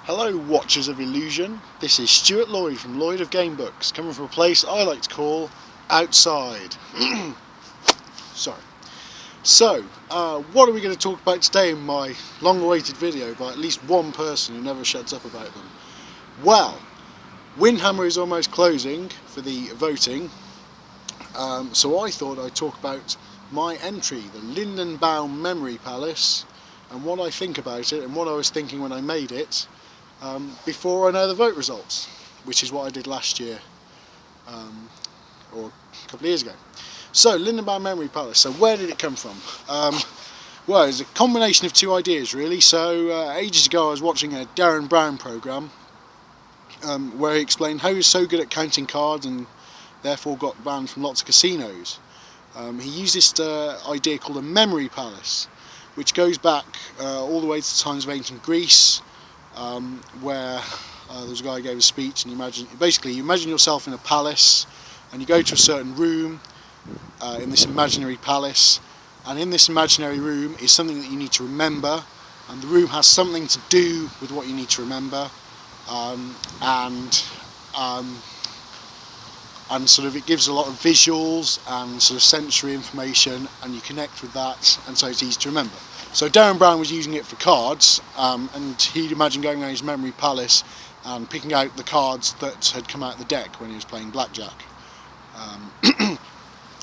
Hello watchers of illusion, this is Stuart Lloyd from Lloyd of Game Books, coming from a place I like to call outside. Sorry. So, what are we going to talk about today in my long-awaited video by at least one person who never shuts up about them? Well, Windhammer is almost closing for the voting, so I thought I'd talk about my entry, the Lindenbaum Memory Palace, and what I think about it and what I was thinking when I made it. Before I know the vote results, which is what I did last year, or a couple of years ago. So, Lindenbaum Memory Palace, so where did it come from? Well, it's a combination of two ideas really. So, ages ago I was watching a Darren Brown programme where he explained how he was so good at counting cards and therefore got banned from lots of casinos. He used this idea called a memory palace, which goes back all the way to the times of ancient Greece, where there was a guy who gave a speech, and you imagine yourself in a palace, and you go to a certain room in this imaginary palace, and in this imaginary room is something that you need to remember, and the room has something to do with what you need to remember, and sort of it gives a lot of visuals and sort of sensory information, and you connect with that, and so it's easy to remember. So Darren Brown was using it for cards, and he'd imagine going around his memory palace and picking out the cards that had come out of the deck when he was playing blackjack.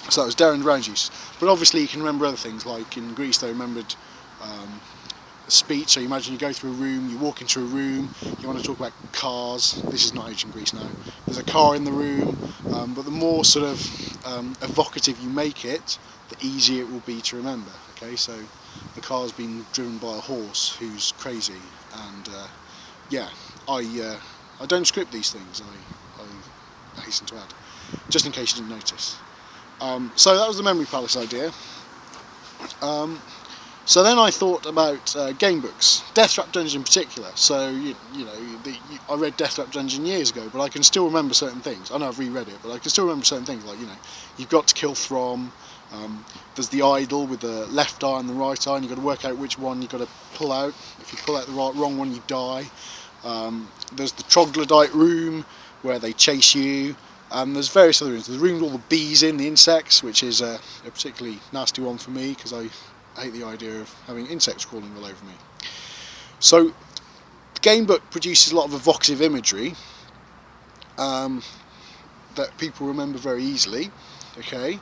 So that was Darren Brown's use. But obviously you can remember other things, like in Greece they remembered a speech. So you imagine you go through a room, you walk into a room, you want to talk about cars. This is not ancient Greece now. There's a car in the room, but the more sort of evocative you make it, the easier it will be to remember. Okay, so the car's being driven by a horse who's crazy, and I don't script these things, I hasten to add, just in case you didn't notice. So that was the Memory Palace idea. So then I thought about game books, Death Trap Dungeon in particular. So I read Death Trap Dungeon years ago, but I can still remember certain things. I know I've reread it, but I can still remember certain things, like you've got to kill Throm. There's the idol with the left eye and the right eye, and you've got to work out which one you've got to pull out. If you pull out the wrong one, you die. There's the troglodyte room where they chase you, and there's various other rooms. There's the room with all the bees in, the insects, which is a particularly nasty one for me because I hate the idea of having insects crawling all over me. So the game book produces a lot of evocative imagery that people remember very easily. Okay.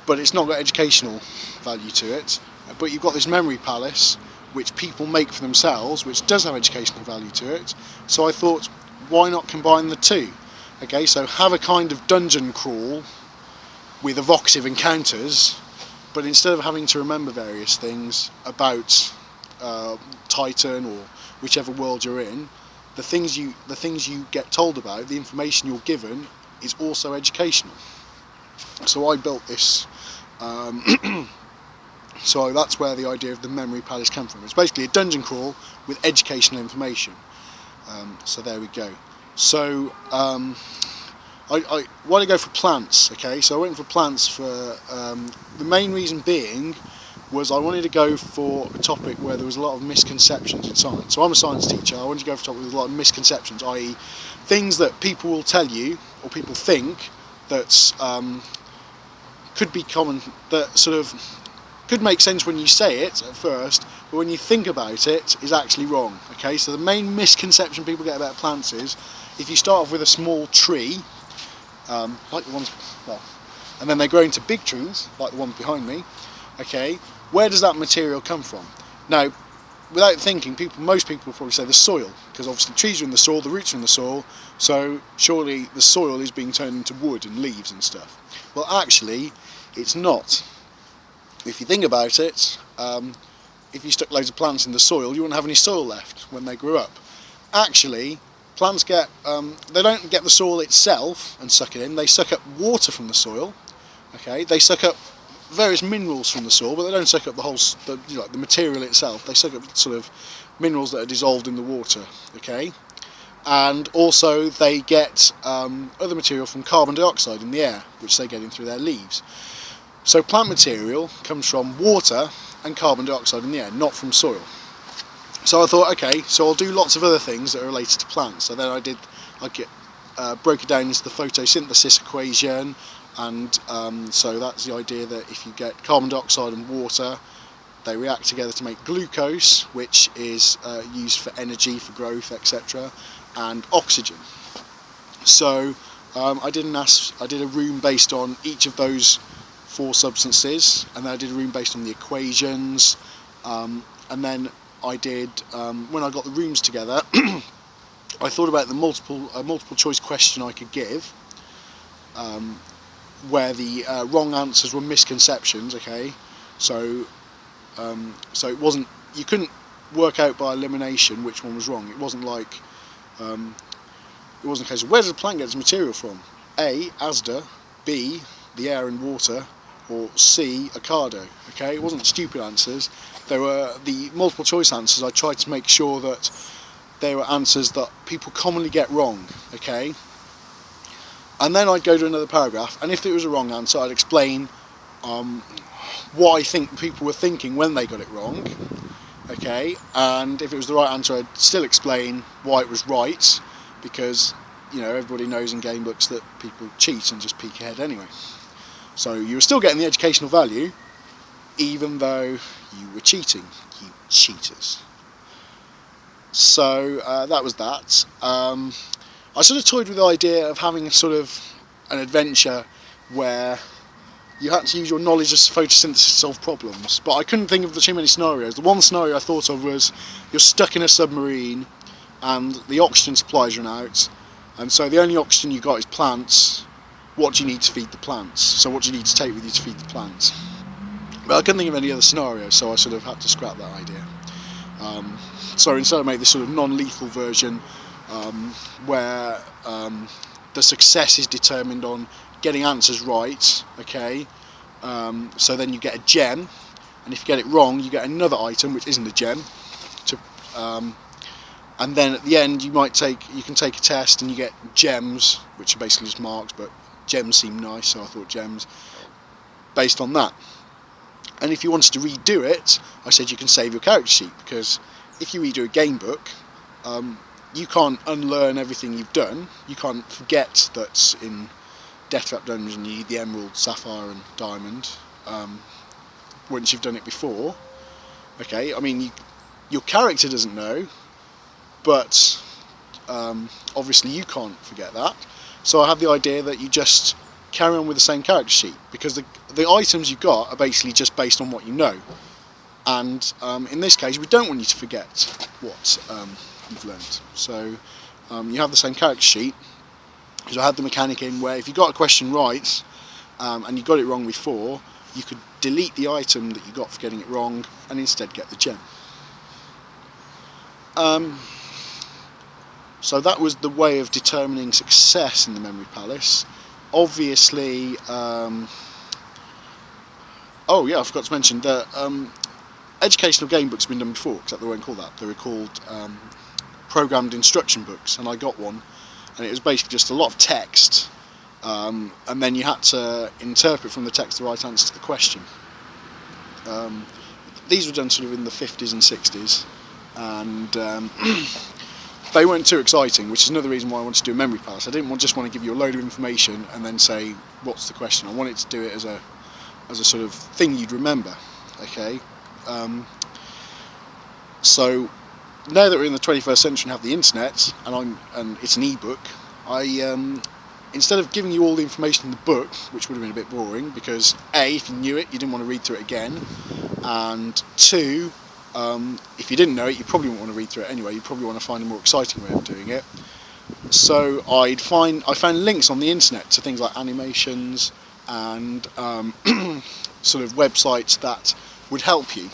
But it's not got educational value to it. But you've got this memory palace which people make for themselves, which does have educational value to it. So I thought, why not combine the two? Okay, so have a kind of dungeon crawl with evocative encounters, but instead of having to remember various things about Titan or whichever world you're in, the things you get told about, the information you're given, is also educational. So I built this, so that's where the idea of the Memory Palace came from. It's basically a dungeon crawl with educational information. So there we go. So why did I go for plants? Okay, so I went for plants for the main reason being was I wanted to go for a topic where there was a lot of misconceptions in science. So I'm a science teacher. I wanted to go for a topic with a lot of misconceptions, i.e. things that people will tell you or people think that could be common, that sort of could make sense when you say it at first, but when you think about it is actually wrong. Okay, so the main misconception people get about plants is if you start off with a small tree, like the ones, and then they grow into big trees like the one behind me. Okay, where does that material come from? Now, without thinking, most people will probably say the soil, because obviously trees are in the soil, the roots are in the soil, so surely the soil is being turned into wood and leaves and stuff. Well, actually, it's not. If you think about it, if you stuck loads of plants in the soil, you wouldn't have any soil left when they grew up. Actually, plants they don't get the soil itself and suck it in, they suck up water from the soil. Okay, they suck up various minerals from the soil, but they don't suck up the whole, the material itself. They suck up sort of minerals that are dissolved in the water. Okay, and also they get other material from carbon dioxide in the air, which they get in through their leaves. So plant material comes from water and carbon dioxide in the air, not from soil. So I thought, okay, so I'll do lots of other things that are related to plants. So then broke it down into the photosynthesis equation, and so that's the idea that if you get carbon dioxide and water, they react together to make glucose, which is used for energy, for growth, etc., and oxygen. So I did a room based on each of those 4 substances, and then I did a room based on the equations, and then I did, when I got the rooms together, I thought about the multiple choice question I could give, where the wrong answers were misconceptions. Okay, so it wasn't, you couldn't work out by elimination which one was wrong. It wasn't like it wasn't a case of where does a plant get its material from? A, Asda; B, the air and water; or C, Ocado. Okay, it wasn't stupid answers. There were the multiple choice answers. I tried to make sure that they were answers that people commonly get wrong. Okay, and then I'd go to another paragraph, and if it was a wrong answer, I'd explain what I think people were thinking when they got it wrong. Okay, and if it was the right answer, I'd still explain why it was right, because everybody knows in game books that people cheat and just peek ahead anyway. So you were still getting the educational value, even though you were cheating, you cheaters. So that was that. I sort of toyed with the idea of having a sort of an adventure where you had to use your knowledge of photosynthesis to solve problems, but I couldn't think of too many scenarios. The one scenario I thought of was you're stuck in a submarine and the oxygen supplies run out, and so the only oxygen you got is plants. What do you need to feed the plants? So what do you need to take with you to feed the plants? But I couldn't think of any other scenarios, so I sort of had to scrap that idea. So instead I made this sort of non-lethal version where the success is determined on getting answers right. Okay, so then you get a gem, and if you get it wrong you get another item which isn't a gem, and then at the end you can take a test and you get gems, which are basically just marks, but gems seem nice, so I thought gems based on that. And if you wanted to redo it, I said you can save your character sheet, because if you redo a game book, you can't unlearn everything you've done. You can't forget that in Death Trap Dungeon you need the emerald, sapphire and diamond once you've done it before. Okay, I mean your character doesn't know, but obviously you can't forget that. So I had the idea that you just carry on with the same character sheet, because the items you got are basically just based on what you know, and in this case we don't want you to forget what you've learned. So you have the same character sheet. So I had the mechanic in where if you got a question right and you got it wrong before, you could delete the item that you got for getting it wrong and instead get the gem. So that was the way of determining success in the Memory Palace. Obviously, oh yeah, I forgot to mention that educational game books have been done before, except they weren't called that. They were called programmed instruction books, and I got one, and it was basically just a lot of text, and then you had to interpret from the text the right answer to the question. These were done sort of in the 50s and 60s, and they weren't too exciting, which is another reason why I wanted to do a Memory Palace. I didn't just want to give you a load of information and then say, what's the question? I wanted to do it as a sort of thing you'd remember. Okay, so now that we're in the 21st century and have the internet, and it's an e-book, instead of giving you all the information in the book, which would have been a bit boring, because A, if you knew it, you didn't want to read through it again, and 2, if you didn't know it, you probably wouldn't want to read through it anyway. You probably want to find a more exciting way of doing it. So I found links on the internet to things like animations and sort of websites that would help you.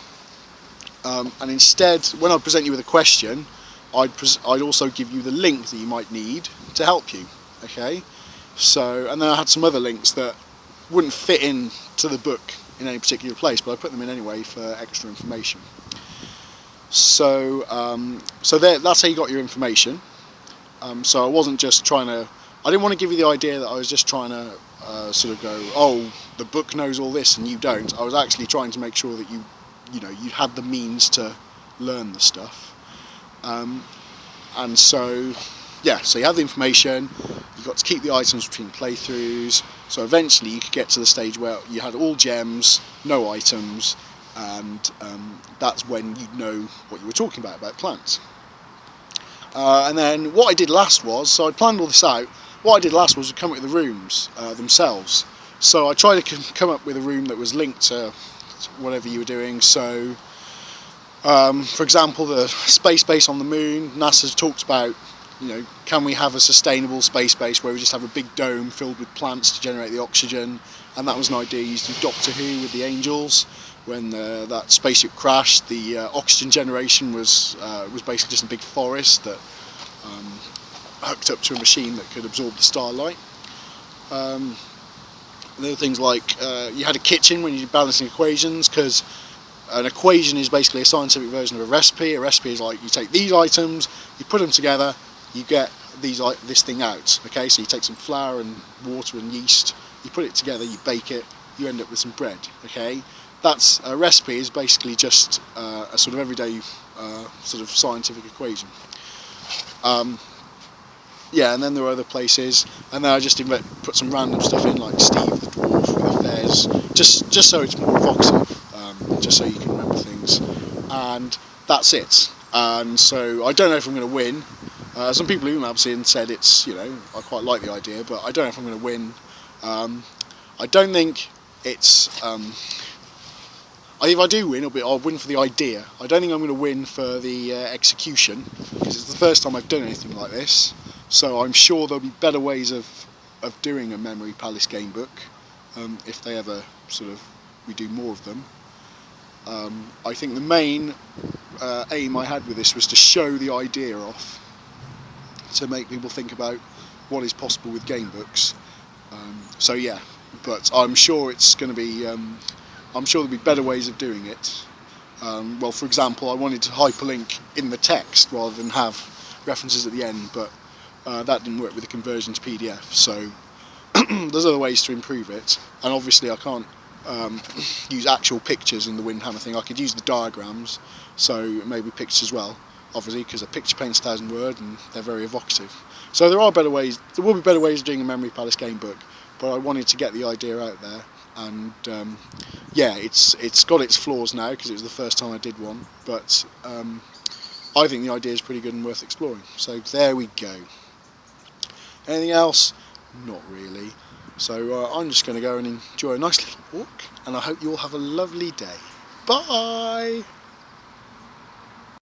And instead, when I present you with a question, I'd also give you the link that you might need to help you. Okay. So, and then I had some other links that wouldn't fit into the book in any particular place, but I put them in anyway for extra information. So, that's how you got your information. So I wasn't just trying to. I didn't want to give you the idea that I was just trying to sort of go, oh, the book knows all this and you don't. I was actually trying to make sure that you had the means to learn the stuff. And so, yeah, so you have the information, you've got to keep the items between playthroughs, so eventually you could get to the stage where you had all gems, no items, and that's when you'd know what you were talking about plants. And then what I did last was, so I'd planned all this out, what I did last was come up with the rooms themselves. So I tried to come up with a room that was linked to whatever you were doing. So, for example, the space base on the moon, NASA's talked about, you know, can we have a sustainable space base where we just have a big dome filled with plants to generate the oxygen? And that was an idea used in Doctor Who with the Angels. When that spaceship crashed, the oxygen generation was basically just a big forest that hooked up to a machine that could absorb the starlight. There were things like you had a kitchen when you're balancing equations, because an equation is basically a scientific version of a recipe. A recipe is like you take these items, you put them together, you get this thing out. Okay, so you take some flour and water and yeast, you put it together, you bake it, you end up with some bread. Okay, that's a recipe is basically just a sort of everyday sort of scientific equation. Yeah, and then there were other places, and then I just put some random stuff in, like Steve the Dwarf with a fez, just so it's more evocative, just so you can remember things, and that's it. And so I don't know if I'm going to win. Some people emailed me and said it's, you know, I quite like the idea, but I don't know if I'm going to win. I don't think it's. If I do win, I'll win for the idea. I don't think I'm going to win for the execution, because it's the first time I've done anything like this. So I'm sure there'll be better ways of doing a Memory Palace game book, if they ever we do more of them. I think the main aim I had with this was to show the idea off, to make people think about what is possible with game books. So yeah, but I'm sure it's going to be. I'm sure there'll be better ways of doing it. Well, for example, I wanted to hyperlink in the text rather than have references at the end, but that didn't work with the conversion to PDF. So there's other ways to improve it, and obviously I can't use actual pictures in the Windhammer thing. I could use the diagrams, so maybe pictures as well, obviously, because a picture paints 1,000 words and they're very evocative. So there are better ways. There will be better ways of doing a Memory Palace game book, but I wanted to get the idea out there. And yeah, it's got its flaws now because it was the first time I did one, but I think the idea is pretty good and worth exploring. So there we go. Anything else? Not really. So I'm just going to go and enjoy a nice little walk, and I hope you all have a lovely day. Bye!